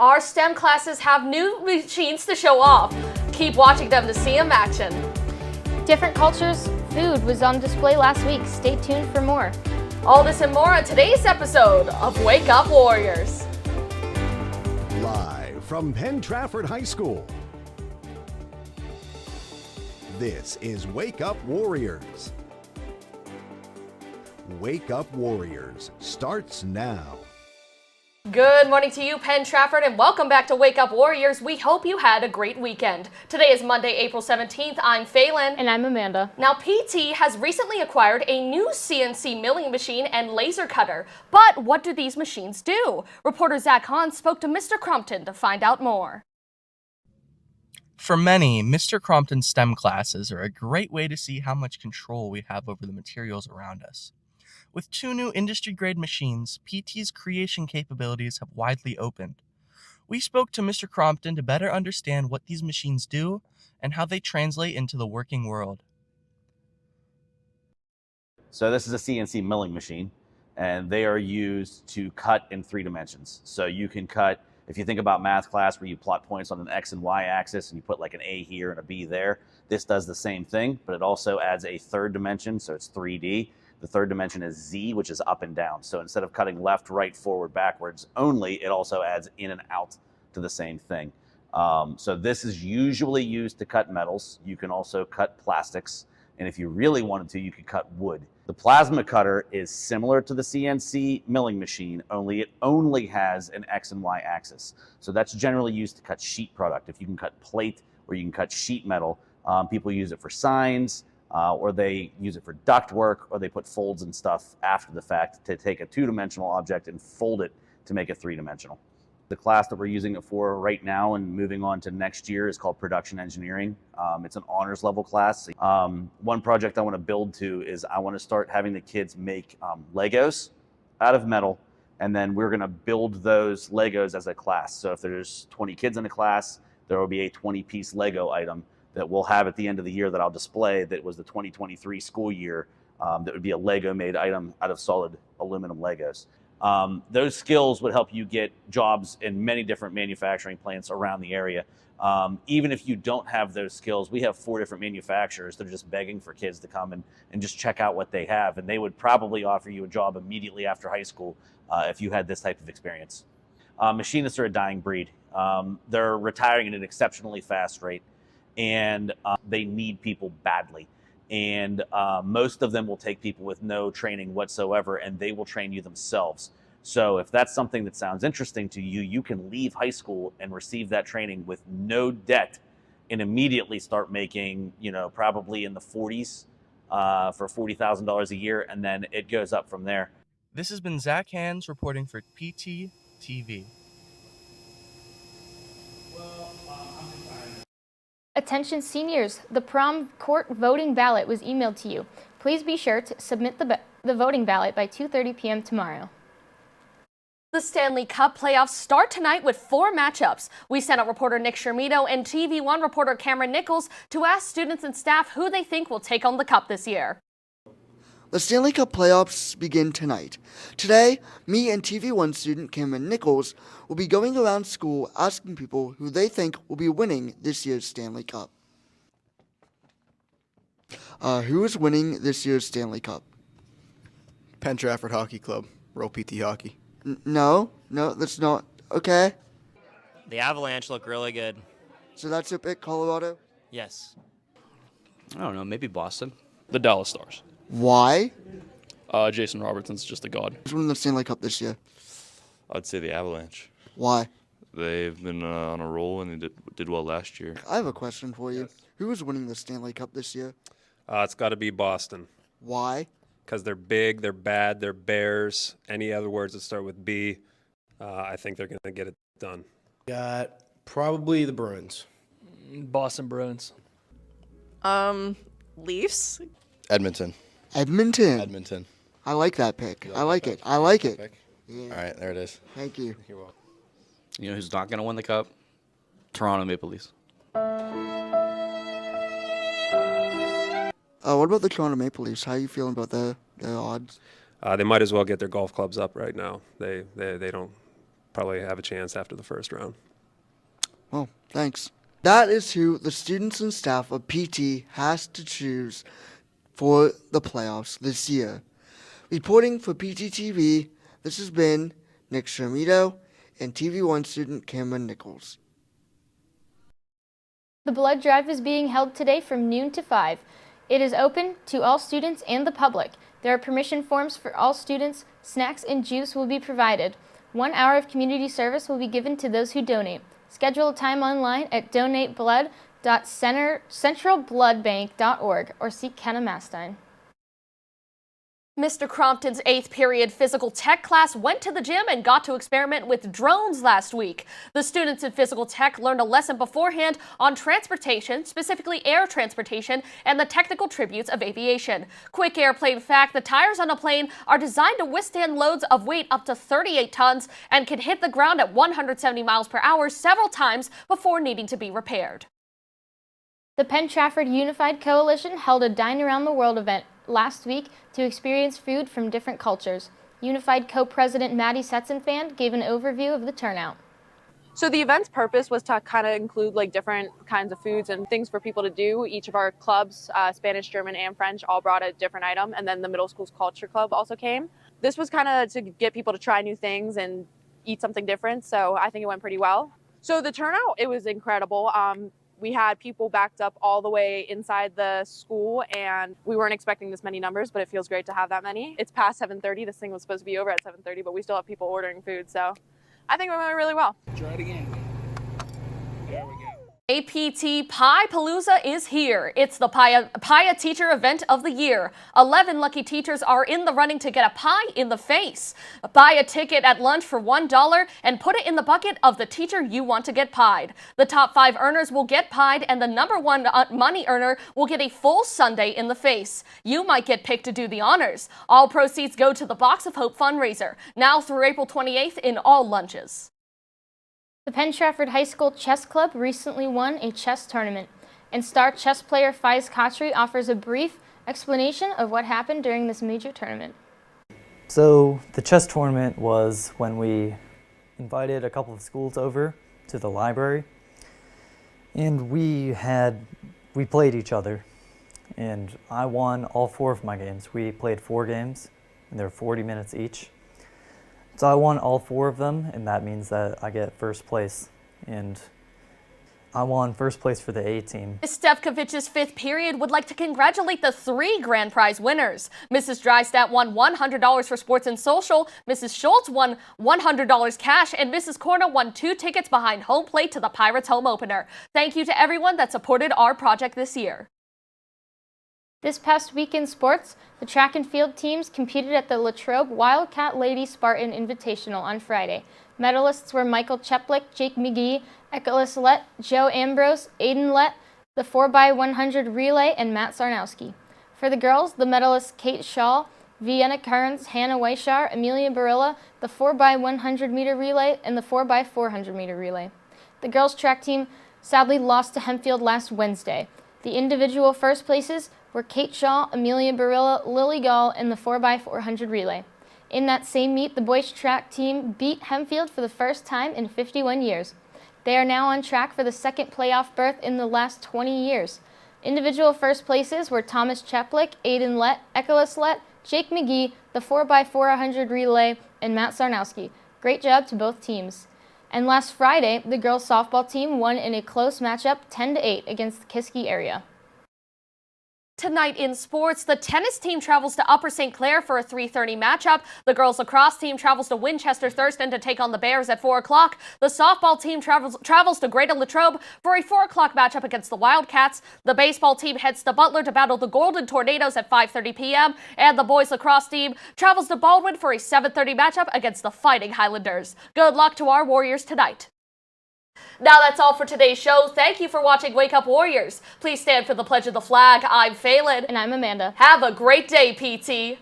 Our STEM classes have new machines to show off. Keep watching them to see them action. Different cultures, food was on display last week. Stay tuned for more. All this and more on today's episode of Wake Up Warriors. Live from Penn Trafford High School, this is Wake Up Warriors. Wake Up Warriors starts now. Good morning to you, Penn Trafford, and welcome back to Wake Up Warriors. We hope you had a great weekend. Today is Monday, April 17th. I'm Phelan. And I'm Amanda. Now, PT has recently acquired a new CNC milling machine and laser cutter. But what do these machines do? Reporter Zach Hahn spoke to Mr. Crompton to find out more. For many, Mr. Crompton's STEM classes are a great way to see how much control we have over the materials around us. With two new industry-grade machines, PT's creation capabilities have widely opened. We spoke to Mr. Crompton to better understand what these machines do and how they translate into the working world. So this is a CNC milling machine, and they are used to cut in 3 dimensions. So you can cut, if you think about math class where you plot points on an X and Y axis and you put like an A here and a B there, this does the same thing, but it also adds a 3rd dimension, so it's 3D. The 3rd dimension is Z, which is up and down. So instead of cutting left, right, forward, backwards only, it also adds in and out to the same thing. So this is usually used to cut metals. You can also cut plastics. And if you really wanted to, you could cut wood. The plasma cutter is similar to the CNC milling machine, only it only has an X and Y axis. So that's generally used to cut sheet product. If you can cut plate or you can cut sheet metal, people use it for signs, or they use it for duct work, or they put folds and stuff after the fact to take a 2-dimensional object and fold it to make it 3-dimensional. The class that we're using it for right now and moving on to next year is called Production Engineering. It's an honors level class. One project I want to build to is I want to start having the kids make Legos out of metal, and then we're going to build those Legos as a class. So if there's 20 kids in a class, there will be a 20-piece Lego item that we'll have at the end of the year that I'll display that was the 2023 school year. That would be a Lego made item out of solid aluminum Legos. Those skills would help you get jobs in many different manufacturing plants around the area. Even if you don't have those skills, we have 4 different manufacturers that are just begging for kids to come and just check out what they have. And they would probably offer you a job immediately after high school if you had this type of experience. Machinists are a dying breed. They're retiring at an exceptionally fast rate, and they need people badly. And most of them will take people with no training whatsoever, and they will train you themselves. So if that's something that sounds interesting to you, you can leave high school and receive that training with no debt and immediately start making, probably in the 40s for $40,000 a year, and then it goes up from there. This has been Zach Hands reporting for PT TV. Attention seniors, the prom court voting ballot was emailed to you. Please be sure to submit the voting ballot by 2:30 p.m. tomorrow. The Stanley Cup playoffs start tonight with 4 matchups. We sent out reporter Nick Shermito and TV1 reporter Cameron Nichols to ask students and staff who they think will take on the cup this year. The Stanley Cup playoffs begin tonight. Today, me and TV1 student Cameron Nichols will be going around school asking people who they think will be winning this year's Stanley Cup. Who is winning this year's Stanley Cup? Penn Trafford Hockey Club, Roll PT Hockey. No, that's not. Okay. The Avalanche look really good. So that's your pick, Colorado? Yes. I don't know, maybe Boston. The Dallas Stars. Why? Jason Robertson's just a god. Who's winning the Stanley Cup this year? I'd say the Avalanche. Why? They've been on a roll and they did well last year. I have a question for you. Who is winning the Stanley Cup this year? It's got to be Boston. Why? Because they're big, they're bad, they're Bears. Any other words that start with B, I think they're going to get it done. Got probably the Bruins. Boston Bruins. Leafs. Edmonton. I like that pick. I like it. Yeah. All right, there it is. Thank you. You're welcome. You know who's not going to win the cup? Toronto Maple Leafs. What about the Toronto Maple Leafs? How are you feeling about their odds? They might as well get their golf clubs up right now. They probably have a chance after the first round. Well, thanks. That is who the students and staff of PT has to choose for the playoffs this year. Reporting for PTTV, this has been Nick Shermito and TV1 student Cameron Nichols. The blood drive is being held today from noon to 5. It is open to all students and the public. There are permission forms for all students. Snacks and juice will be provided. 1 hour of community service will be given to those who donate. Schedule a time online at donateblood.centralbloodbank.org or see Kenna Mastine. Mr. Crompton's 8th period physical tech class went to the gym and got to experiment with drones last week. The students in physical tech learned a lesson beforehand on transportation, specifically air transportation, and the technical tributes of aviation. Quick airplane fact, the tires on a plane are designed to withstand loads of weight up to 38 tons and can hit the ground at 170 miles per hour several times before needing to be repaired. The Penn Trafford Unified Coalition held a Dine Around the World event last week to experience food from different cultures. Unified Co-President Maddie Setzenfand gave an overview of the turnout. So the event's purpose was to kind of include like different kinds of foods and things for people to do. Each of our clubs, Spanish, German, and French, all brought a different item, and then the middle school's culture club also came. This was kind of to get people to try new things and eat something different, so I think it went pretty well. So the turnout, it was incredible. We had people backed up all the way inside the school, and we weren't expecting this many numbers, but it feels great to have that many. It's past 7:30. This thing was supposed to be over at 7:30, but we still have people ordering food, so I think it went really well. Try it again. There we go. APT Pie Palooza is here. It's the Pie Teacher event of the year. 11 lucky teachers are in the running to get a pie in the face. Buy a ticket at lunch for $1 and put it in the bucket of the teacher you want to get pied. The top 5 earners will get pied, and the number 1 money earner will get a full sundae in the face. You might get picked to do the honors. All proceeds go to the Box of Hope fundraiser, now through April 28th in all lunches. The Penn Trafford High School Chess Club recently won a chess tournament, and star chess player Faiz Khatri offers a brief explanation of what happened during this major tournament. So the chess tournament was when we invited a couple of schools over to the library, and we played each other, and I won all 4 of my games. We played 4 games, and they're 40 minutes each. So I won all 4 of them, and that means that I get first place, and I won first place for the A team. Stefkovich's 5th period would like to congratulate the 3 grand prize winners. Mrs. Drystat won $100 for sports and social, Mrs. Schultz won $100 cash, and Mrs. Corna won 2 tickets behind home plate to the Pirates home opener. Thank you to everyone that supported our project this year. This past week in sports, the track and field teams competed at the Latrobe Wildcat Lady Spartan Invitational on Friday. Medalists were Michael Cheplick, Jake McGee, Ekelis Lett, Joe Ambrose, Aiden Lett, the 4x100 relay, and Matt Sarnowski. For the girls, the medalists Kate Shaw, Vienna Kearns, Hannah Weishar, Amelia Barilla, the 4x100 meter relay, and the 4x400 meter relay. The girls track team sadly lost to Hempfield last Wednesday. The individual first places were Kate Shaw, Amelia Barilla, Lily Gall, and the 4x400 relay. In that same meet, the boys track team beat Hempfield for the first time in 51 years. They are now on track for the 2nd playoff berth in the last 20 years. Individual first places were Thomas Cheplick, Aiden Lett, Ekelis Lett, Jake McGee, the 4x400 relay, and Matt Sarnowski. Great job to both teams. And last Friday, the girls softball team won in a close matchup 10-8 against the Kiski area. Tonight in sports, the tennis team travels to Upper St. Clair for a 3:30 matchup. The girls lacrosse team travels to Winchester Thurston to take on the Bears at 4 o'clock. The softball team travels to Greater Latrobe for a 4 o'clock matchup against the Wildcats. The baseball team heads to Butler to battle the Golden Tornadoes at 5:30 p.m. And the boys lacrosse team travels to Baldwin for a 7:30 matchup against the Fighting Highlanders. Good luck to our Warriors tonight. Now that's all for today's show. Thank you for watching Wake Up Warriors. Please stand for the pledge of the flag. I'm Phelan. And I'm Amanda. Have a great day, PT.